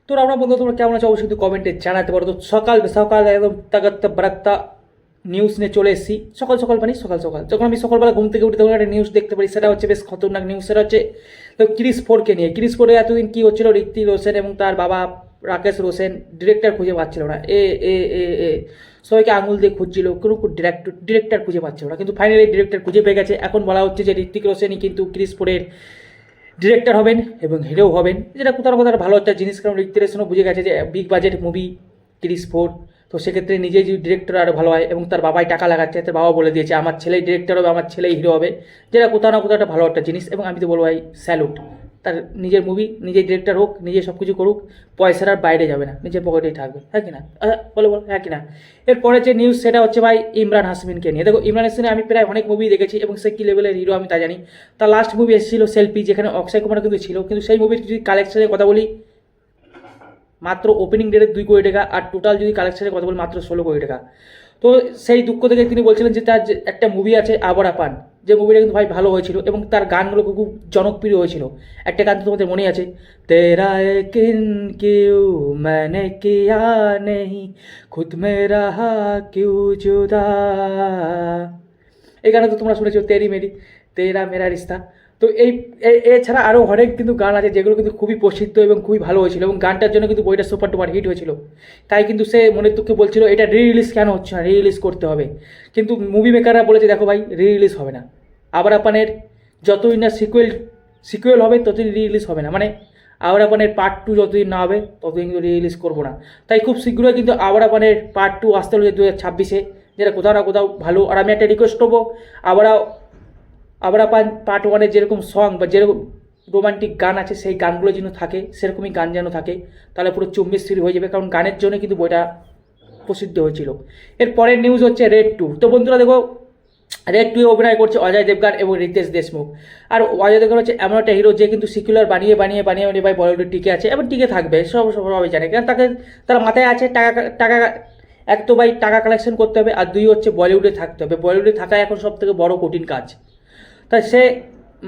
তো আমরা বন্ধু তোমরা কেমন আছো অবশ্যই কিন্তু কমেন্টে জানাতে পারো। তো সকাল সকাল একদম তাগাত্তা বারাত্তা নিউজ নিয়ে চলে এসেছি। সকাল সকাল মানে সকাল সকাল যখন আমি সকালবেলা ঘুম থেকে উঠে তখন একটা নিউজ দেখতে পারি, সেটা হচ্ছে বেশ খতরনাক নিউজ। সেটা হচ্ছে তো ক্রিস ফোরকে নিয়ে। ক্রিস ফোরে এতদিন কী হচ্ছিল, ঋত্বিক রোশন এবং তার বাবা রাকেশ রোশন ডিরেক্টর খুঁজে পাচ্ছিল না। এ এ এ এ সবাইকে আঙুল দিয়ে খুঁজছিল, কোনো ডিরেক্টর খুঁজে পাচ্ছিল না, কিন্তু ফাইনালি ডিরেক্টর খুঁজে পেয়ে গেছে। এখন বলা হচ্ছে যে ঋত্বিক রোশনই কিন্তু ক্রিস ফোরের ডিরেক্টর হবেন এবং হিরো হবেন, যেটা কোথাও না কোথাও ভালো একটা জিনিস। কারণ ঋত্বিক রোশনও বুঝে গেছে যে big budget movie Chris four, তো সেক্ষেত্রে নিজেই যদি ডিরেক্টর আরও ভালো হয় এবং তার বাবাই টাকা লাগাচ্ছে, তার বাবা বলে দিয়েছে আমার ছেলেই ডিরেক্টর হবে, আমার ছেলেই হিরো হবে, যেটা কোথাও না কোথাও একটা ভালো একটা জিনিস। এবং আমি তো বলবো ভাই স্যালুট, তার নিজের মুভি নিজেই ডিরেক্টর হোক, নিজে সব কিছু করুক, পয়সার আর বাইরে যাবে না, নিজের পকেটেই থাকবে, হ্যাঁ কি না? বলো হ্যাঁ কি না? এরপরে যে নিউজ সেটা হচ্ছে ভাই ইমরান হাসমিনকে নিয়ে। দেখো ইমরান হাসমিন আমি প্রায় অনেক মুভি দেখেছি এবং সে কী লেভেলের হিরো আমি তা জানি। তার লাস্ট মুভি এসেছিল সেলফি, যেখানে অক্ষয় কুমার কিন্তু ছিল, কিন্তু সেই মুভির যদি কালেকশনের কথা বলি মাত্র ওপেনিং ডেটে 2 কোটি টাকা, আর টোটাল যদি কালেকশনের কথা বলি মাত্র 16 কোটি টাকা। তো সেই দুঃখ থেকে তিনি বলছিলেন যে তার যে একটা মুভি আছে আবরা পান, যে মুভিটা কিন্তু ভাই ভালো হয়েছিল এবং তার গানগুলো খুব জনপ্রিয় হয়েছিল। একটা গান তো তোমাদের মনেই আছে, তেরা यकीन क्यों मैंने किया नहीं खुद में रहा क्यों जुदा। এই গানটা তো তোমরা শুনেছো, তেরি মেরি তেরা মেরা রিস্তা। তো এছাড়া আরও অনেক কিন্তু গান আছে যেগুলো কিন্তু খুবই প্রসিদ্ধ এবং খুবই ভালো হয়েছিল, এবং গানটার জন্য কিন্তু বইটা সুপার টুপার হিট হয়েছিল। তাই কিন্তু সে মনের দুঃখে বলছিল এটা রিলিজ কেন হচ্ছে না, রিলিজ করতে হবে। কিন্তু মুভি মেকাররা বলেছে দেখো ভাই রিলিজ হবে না, আবার আপানের যতদিন না সিকুয়েল হবে ততদিন রিলিজ হবে না, মানে আবার আপানের পার্ট 2 যতদিন না হবে ততদিন কিন্তু রিলিজ করবো না। তাই খুব শীঘ্রই কিন্তু আবার আপানের পার্ট 2 আসতে হলে 2026-এ, যেটা কোথাও না কোথাও ভালো। আর আমি একটা রিকোয়েস্ট করবো, আবার পার্ট 1-এর যেরকম সং বা যেরকম রোমান্টিক গান আছে সেই গানগুলো যেন থাকে, সেরকমই গান যেন থাকে, তাহলে পুরো চুম্বি স্থির হয়ে যাবে, কারণ গানের জন্য কিন্তু বইটা প্রসিদ্ধ হয়েছিল। এর পরের নিউজ হচ্ছে রেড 2। তো বন্ধুরা দেখো রেড 2-এ অভিনয় করছে অজয় দেবগান এবং রিতেশ দেশমুখ। আর অজয় দেবগান হচ্ছে এমন একটা হিরো যে কিন্তু সিকুলার বানিয়ে বানিয়ে বানিয়ে বানিয়ে ভাই বলিউডে টিকে আছে এবং টিকে থাকবে, সবাই জানে, কারণ তার মাথায় আছে টাকা টাকা। এক তো ভাই টাকা কালেকশন করতে হবে, আর 2 হচ্ছে বলিউডে থাকতে হবে। বলিউডে থাকা এখন সব থেকে বড় কঠিন কাজ। তাই সে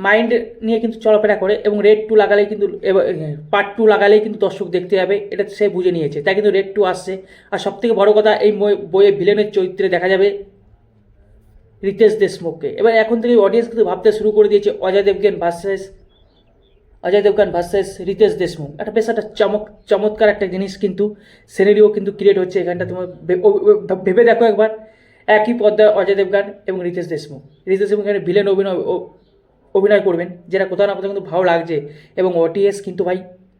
মাইন্ড নিয়ে কিন্তু চলাফেরা করে, এবং রেড 2 লাগালেই কিন্তু পার্ট 2 লাগালেই কিন্তু দর্শক দেখতে যাবে, এটা সে বুঝে নিয়েছে, তাই কিন্তু রেড 2 আসছে। আর সবথেকে বড় কথা, এই বইয়ে ভিলেনের চরিত্রে দেখা যাবে রিতেশ দেশমুখকে। এবার এখন থেকে অডিয়েন্স কিন্তু ভাবতে শুরু করে দিয়েছে অজয় দেবগান ভার্সেস রিতেশ দেশমুখ। একটা বেশ একটা চমৎকার একটা জিনিস কিন্তু সিনারিও কিন্তু ক্রিয়েট হচ্ছে এখানটা। তোমার ভেবে দেখো একবার, একই পর্দায় অজয় দেবগান এবং রিতেশ দেশমুখ এখানে ভিলেন অভিনয় করবেন, যেটা কোথাও না কোথাও কিন্তু ভালো লাগছে এবং অডিয়েন্স কিন্তু ভাই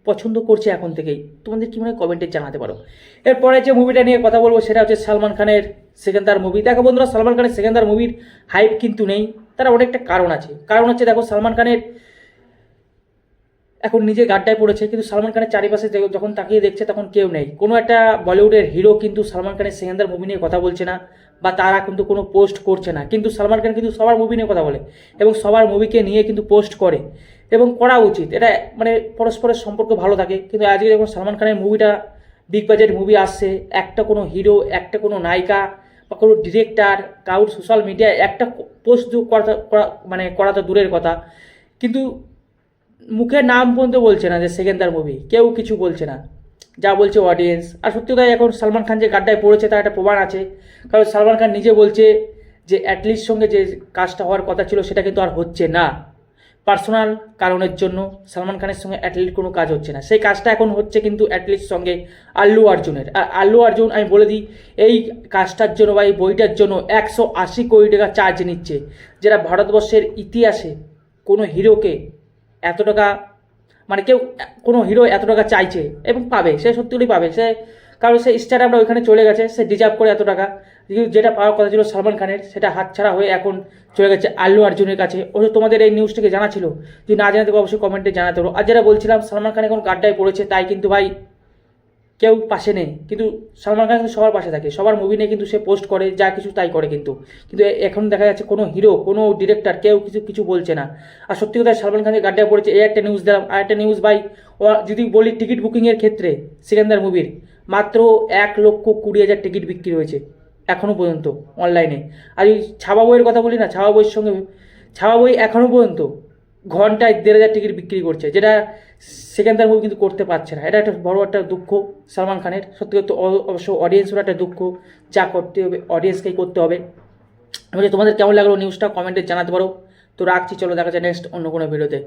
পছন্দ করছে এখন থেকেই। তোমাদের কি মনে হয় কমেন্টে জানাতে পারো। এরপরে যে মুভিটা নিয়ে কথা বলবো সেটা হচ্ছে সালমান খানের সেকেন্দার মুভি। দেখো বন্ধুরা, সালমান খানের সেকেন্দার মুভির হাইপ কিন্তু নেই, তার অনেকটা কারণ আছে। কারণ হচ্ছে দেখো, সালমান খানের এখন নিজে গাড্ডায় পড়েছে, কিন্তু সালমান খানের চারিপাশে যখন তাকিয়ে দেখছে তখন কেউ নেই। কোনো একটা বলিউডের হিরো কিন্তু সালমান খানের সেকেন্দার মুভি নিয়ে কথা বলছে না, বা তারা কিন্তু কোনো পোস্ট করছে না। কিন্তু সালমান খান কিন্তু সবার মুভি নিয়ে কথা বলে এবং সবার মুভিকে নিয়ে কিন্তু পোস্ট করে, এবং করা উচিত। এটা মানে পরস্পরের সম্পর্ক ভালো থাকে। কিন্তু আজকে যখন সালমান খানের মুভিটা বিগ বাজেট মুভি আসছে, একটা কোনো হিরো, একটা কোনো নায়িকা বা কোনো ডিরেক্টর কারোর সোশ্যাল মিডিয়ায় একটা পোস্ট করা তো দূরের কথা, কিন্তু মুখের নাম পর্যন্ত বলছে না যে সেকেন্দার মুভি, কেউ কিছু বলছে না, যা বলছে অডিয়েন্স। আর সত্যি তাই, এখন সালমান খান যে গাড্ডায় পড়েছে তার একটা প্রমাণ আছে। কারণ সালমান খান নিজে বলছে যে অ্যাটলিস্ট সঙ্গে যে কাজটা হওয়ার কথা ছিল সেটা কিন্তু আর হচ্ছে না। পার্সোনাল কারণের জন্য সালমান খানের সঙ্গে অ্যাটলিস্ট কোনো কাজ হচ্ছে না, সেই কাজটা এখন হচ্ছে কিন্তু অ্যাটলিস্ট সঙ্গে আল্লু অর্জুনের। আর আল্লু অর্জুন আমি বলে দিই, এই কাজটার জন্য বা এই বইটার জন্য 180 কোটি টাকা চার্জ নিচ্ছে, যেটা ভারতবর্ষের ইতিহাসে কোনো হিরোকে এত টাকা, মানে কোনো হিরো এত টাকা চাইছে এবং পাবে, সে সত্যিই পাবে। সে কারণ সে স্টারডামটা ওইখানে চলে গেছে, সে ডিজার্ভ করে এত টাকা। যেটা পাওয়ার কথা ছিল সালমান খানের, সেটা হাতছাড়া হয়ে এখন চলে গেছে আল্লু অর্জুনের কাছে। অবশ্য তোমাদের এই নিউজটাকে জানা ছিল, যদি না জানাতে অবশ্যই কমেন্টে জানাতে পারো। আর যেটা বলছিলাম, সালমান খান এখন গাড্ডায় পড়েছে, তাই কিন্তু ভাই কেউ পাশে নেই। কিন্তু সালমান খান কিন্তু সবার পাশে থাকে, সবার মুভি নিয়ে কিন্তু সে পোস্ট করে, যা কিছু তাই করে। কিন্তু এখন দেখা যাচ্ছে কোনো হিরো, কোনো ডিরেক্টর কেউ কিছু বলছে না। আর সত্যি কথা, সালমান খানের গাড্ডায় পড়েছে, এই একটা নিউজ দিলাম। আর একটা নিউজ ভাই, যদি বলি টিকিট বুকিংয়ের ক্ষেত্রে সিকান্দার মুভির মাত্র 1,20,000 টিকিট বিক্রি হয়েছে এখনও পর্যন্ত অনলাইনে। আর এই ছাপা বইয়ের কথা বলি না, ছাপা বইয়ের সঙ্গে ছাপা বই এখনও পর্যন্ত ঘন্টায় 1,500 টিকিট বিক্রি করছে, যেটা সেকেন্ডার মুভি কিন্তু করতে পারছে না। এটা একটা বড় একটা দুঃখ সালমান খানের, সত্যি করতে অবশ্য অডিয়েন্সেরও একটা দুঃখ, যা করতে হবে অডিয়েন্সকেই করতে হবে। তোমাদের কেমন লাগলো নিউজটা কমেন্টে জানাতে পারো। তো রাখছি, চলো দেখা যায় নেক্সট অন্য কোনো ভিডিওতে।